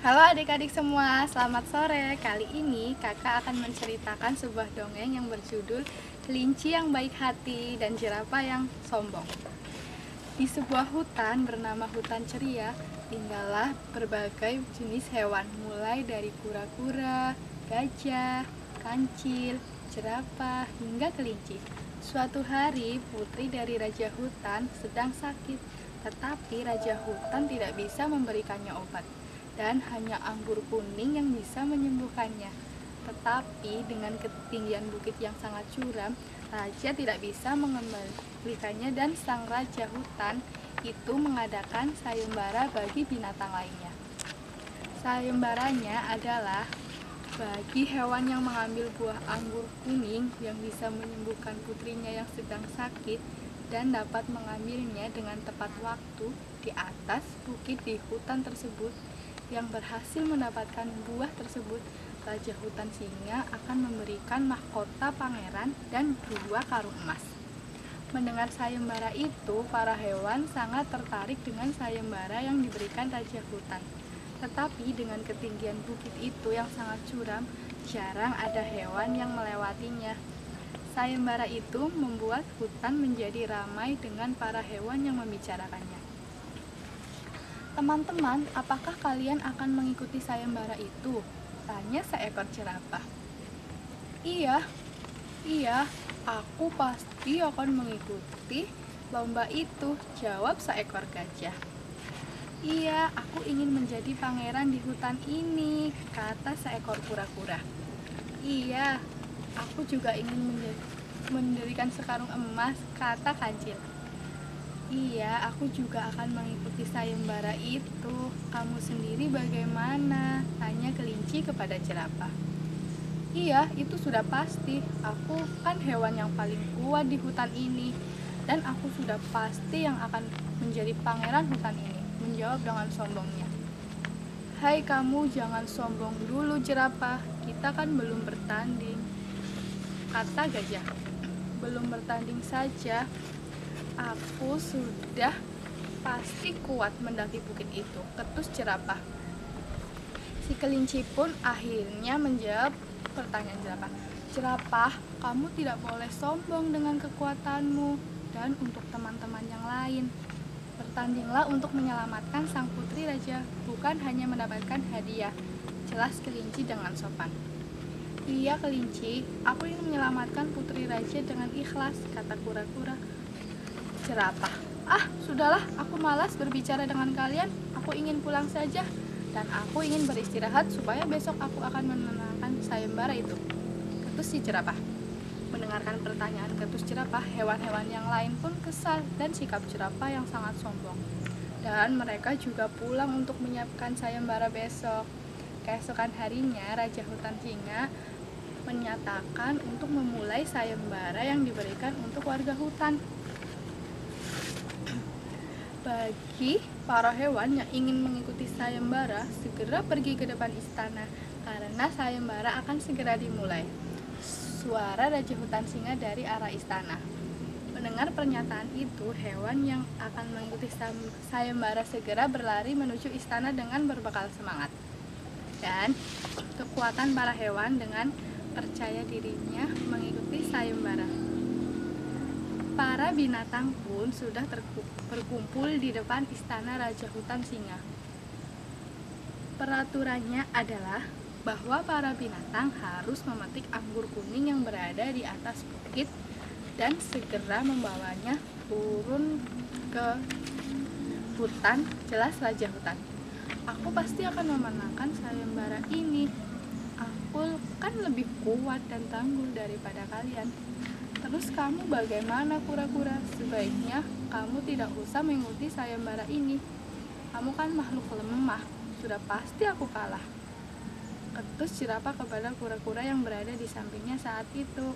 Halo adik-adik semua, selamat sore. Kali ini kakak akan menceritakan sebuah dongeng yang berjudul Kelinci yang Baik Hati dan Jerapah yang Sombong. Di sebuah hutan bernama Hutan Ceria, tinggallah berbagai jenis hewan, mulai dari kura-kura, gajah, kancil, jerapah, hingga kelinci. Suatu hari, putri dari Raja Hutan sedang sakit, tetapi Raja Hutan tidak bisa memberikannya obat, dan hanya anggur kuning yang bisa menyembuhkannya. Tetapi dengan ketinggian bukit yang sangat curam, raja tidak bisa mengembalikannya, dan sang raja hutan itu mengadakan sayembara bagi binatang lainnya. Sayembaranya adalah bagi hewan yang mengambil buah anggur kuning yang bisa menyembuhkan putrinya yang sedang sakit dan dapat mengambilnya dengan tepat waktu di atas bukit di hutan tersebut. Yang berhasil mendapatkan buah tersebut, Raja Hutan Singa akan memberikan mahkota pangeran dan 2 karung emas. Mendengar sayembara itu, para hewan sangat tertarik dengan sayembara yang diberikan Raja Hutan. Tetapi dengan ketinggian bukit itu yang sangat curam, jarang ada hewan yang melewatinya. Sayembara itu membuat hutan menjadi ramai dengan para hewan yang membicarakannya. Teman-teman, apakah kalian akan mengikuti sayembara itu? Tanya seekor jerapah. Iya, aku pasti akan mengikuti lomba itu, jawab seekor gajah. Iya, aku ingin menjadi pangeran di hutan ini, kata seekor kura-kura. Iya, aku juga ingin mendirikan sekarung emas, kata kancil. Iya, aku juga akan mengikuti sayembara itu. Kamu sendiri bagaimana? Tanya kelinci kepada jerapah. Iya, itu sudah pasti. Aku kan hewan yang paling kuat di hutan ini, dan aku sudah pasti yang akan menjadi pangeran hutan ini, menjawab dengan sombongnya. Hai kamu, jangan sombong dulu jerapah, kita kan belum bertanding, kata gajah. Belum bertanding saja, aku sudah pasti kuat mendaki bukit itu, ketus jerapah. Si kelinci pun akhirnya menjawab pertanyaan jerapah. Jerapah, kamu tidak boleh sombong dengan kekuatanmu. Dan untuk teman-teman yang lain, bertandinglah untuk menyelamatkan sang putri raja, bukan hanya mendapatkan hadiah, jelas kelinci dengan sopan. Iya kelinci, aku ingin menyelamatkan putri raja dengan ikhlas, kata kura-kura. Jerapah, sudahlah, aku malas berbicara dengan kalian, aku ingin pulang saja, dan aku ingin beristirahat supaya besok aku akan menenangkan sayembara itu, ketus si jerapah. Mendengarkan pertanyaan ketus jerapah, hewan-hewan yang lain pun kesal dan sikap jerapah yang sangat sombong, dan mereka juga pulang untuk menyiapkan sayembara besok. Keesokan harinya, Raja Hutan Singa menyatakan untuk memulai sayembara yang diberikan untuk warga hutan. Bagi para hewan yang ingin mengikuti sayembara, segera pergi ke depan istana, karena sayembara akan segera dimulai. Suara Raja Hutan Singa dari arah istana. Mendengar pernyataan itu, hewan yang akan mengikuti sayembara segera berlari menuju istana dengan berbekal semangat dan kekuatan para hewan dengan percaya dirinya mengikuti sayembara. Para binatang pun sudah berkumpul di depan istana Raja Hutan Singa. Peraturannya adalah bahwa para binatang harus memetik anggur kuning yang berada di atas bukit dan segera membawanya turun ke hutan, jelas Raja Hutan. Aku pasti akan memenangkan sayembara ini. Aku kan lebih kuat dan tangguh daripada kalian. Terus kamu bagaimana kura-kura? Sebaiknya kamu tidak usah mengikuti sayembara ini. Kamu kan makhluk lemah, sudah pasti aku kalah, ketus jerapah kepada kura-kura yang berada di sampingnya saat itu.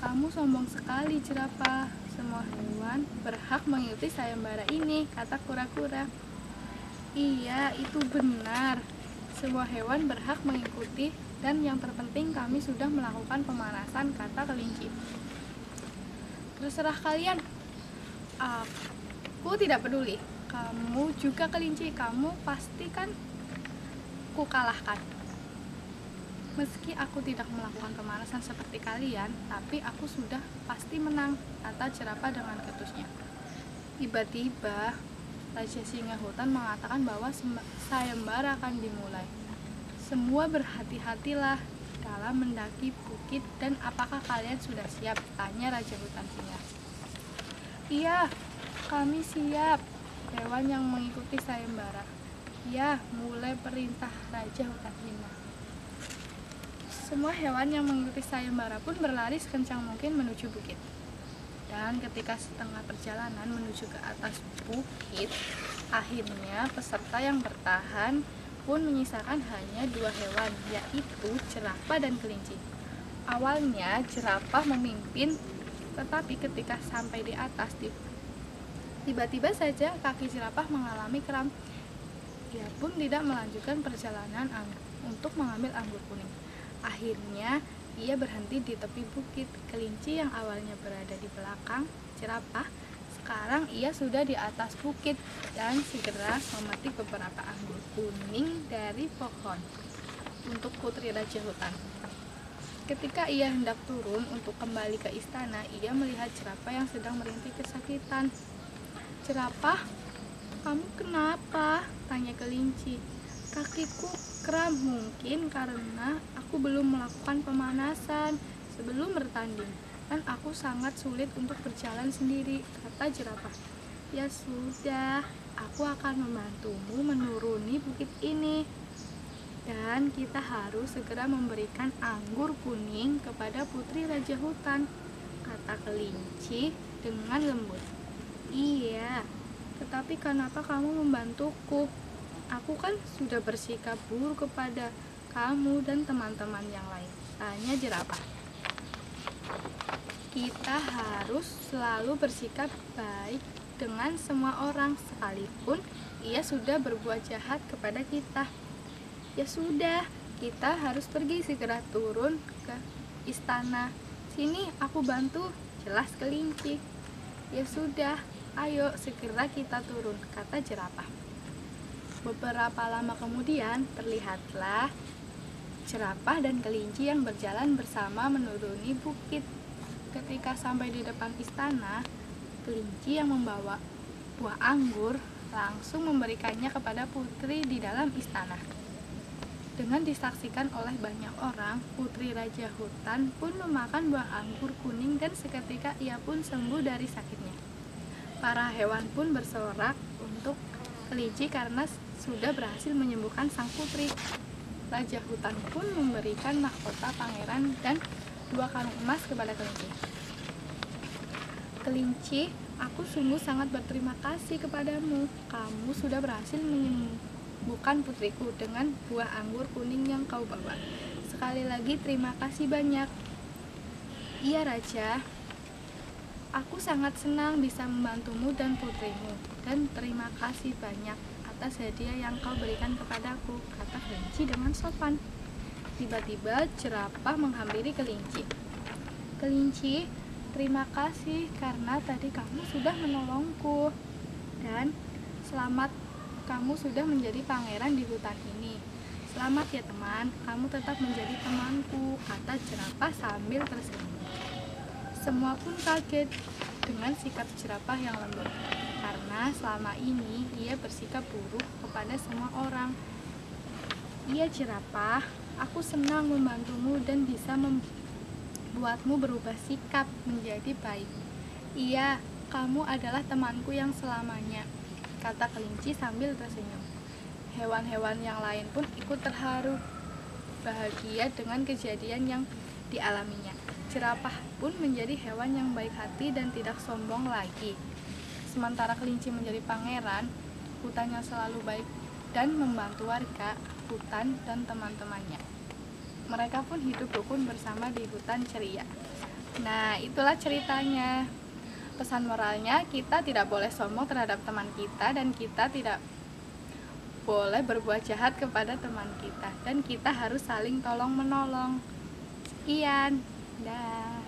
Kamu sombong sekali jerapah, semua hewan berhak mengikuti sayembara ini, kata kura-kura. Iya, itu benar, semua hewan berhak mengikuti, dan yang terpenting kami sudah melakukan pemanasan, kata kelinci. Terserah kalian, aku tidak peduli. Kamu juga kelinci, kamu pasti kan kukalahkan. Meski aku tidak melakukan pemanasan seperti kalian, tapi aku sudah pasti menang, kata jerapah dengan ketusnya. Tiba-tiba, Raja Singa Hutan mengatakan bahwa sayembara akan dimulai. Semua berhati-hatilah dalam mendaki bukit, dan apakah kalian sudah siap? Tanya Raja Hutan Singa. Iya, kami siap, hewan yang mengikuti sayembara. Ya, mulai perintah Raja Hutan Singa. Semua hewan yang mengikuti sayembara pun berlari sekencang mungkin menuju bukit. Dan ketika setengah perjalanan menuju ke atas bukit, akhirnya peserta yang bertahan pun menyisakan hanya 2 hewan, yaitu jerapah dan kelinci. Awalnya jerapah memimpin, tetapi ketika sampai di atas, tiba-tiba saja kaki jerapah mengalami kram. Ia pun tidak melanjutkan perjalanan untuk mengambil anggur kuning. Akhirnya ia berhenti di tepi bukit. Kelinci yang awalnya berada di belakang jerapah, sekarang ia sudah di atas bukit dan segera memetik beberapa anggur kuning dari pohon untuk putri Raja Hutan. Ketika ia hendak turun untuk kembali ke istana, ia melihat jerapah yang sedang merintih kesakitan. Jerapah, kamu kenapa? Tanya kelinci. Kakiku kram, mungkin karena aku belum melakukan pemanasan sebelum bertanding, dan aku sangat sulit untuk berjalan sendiri, kata jerapah. Ya sudah, aku akan membantumu menuruni bukit ini, dan kita harus segera memberikan anggur kuning kepada putri Raja Hutan, kata kelinci dengan lembut. Iya, tetapi kenapa kamu membantuku? Aku kan sudah bersikap buruk kepada kamu dan teman-teman yang lain, tanya jerapah. Kita harus selalu bersikap baik dengan semua orang, sekalipun ia sudah berbuat jahat kepada kita. Ya sudah, kita harus pergi segera turun ke istana. Sini, aku bantu, jelas kelinci. Ya sudah, ayo segera kita turun, kata jerapah. Beberapa lama kemudian, terlihatlah jerapah dan kelinci yang berjalan bersama menuruni bukit. Ketika sampai di depan istana, kelinci yang membawa buah anggur langsung memberikannya kepada putri di dalam istana. Dengan disaksikan oleh banyak orang, putri Raja Hutan pun memakan buah anggur kuning dan seketika ia pun sembuh dari sakitnya. Para hewan pun bersorak untuk kelinci karena sudah berhasil menyembuhkan sang putri. Raja Hutan pun memberikan mahkota pangeran dan 2 kalung emas kepada kelinci. Kelinci, aku sungguh sangat berterima kasih kepadamu. Kamu sudah berhasil menyembuhkan putriku dengan buah anggur kuning yang kau bawa. Sekali lagi terima kasih banyak. Iya Raja, aku sangat senang bisa membantumu dan putrimu, dan terima kasih banyak atas hadiah yang kau berikan kepadaku, kata kelinci dengan sopan. Tiba-tiba jerapah menghampiri kelinci. Kelinci, terima kasih karena tadi kamu sudah menolongku, dan selamat, kamu sudah menjadi pangeran di hutan ini. Selamat ya teman, kamu tetap menjadi temanku, kata jerapah sambil tersenyum. Semua pun kaget dengan sikap jerapah yang lembut, karena selama ini ia bersikap buruk kepada semua orang. Iya jerapah, aku senang membantumu dan bisa membuatmu berubah sikap menjadi baik. Iya, kamu adalah temanku yang selamanya, kata kelinci sambil tersenyum. Hewan-hewan yang lain pun ikut terharu bahagia dengan kejadian yang dialaminya. Jerapah pun menjadi hewan yang baik hati dan tidak sombong lagi. Sementara kelinci menjadi pangeran hutan yang selalu baik dan membantu warga hutan dan teman-temannya. Mereka pun hidup rukun bersama di hutan ceria. Nah, itulah ceritanya. Pesan moralnya, kita tidak boleh sombong terhadap teman kita, dan kita tidak boleh berbuat jahat kepada teman kita, dan kita harus saling tolong menolong. Sekian, dah.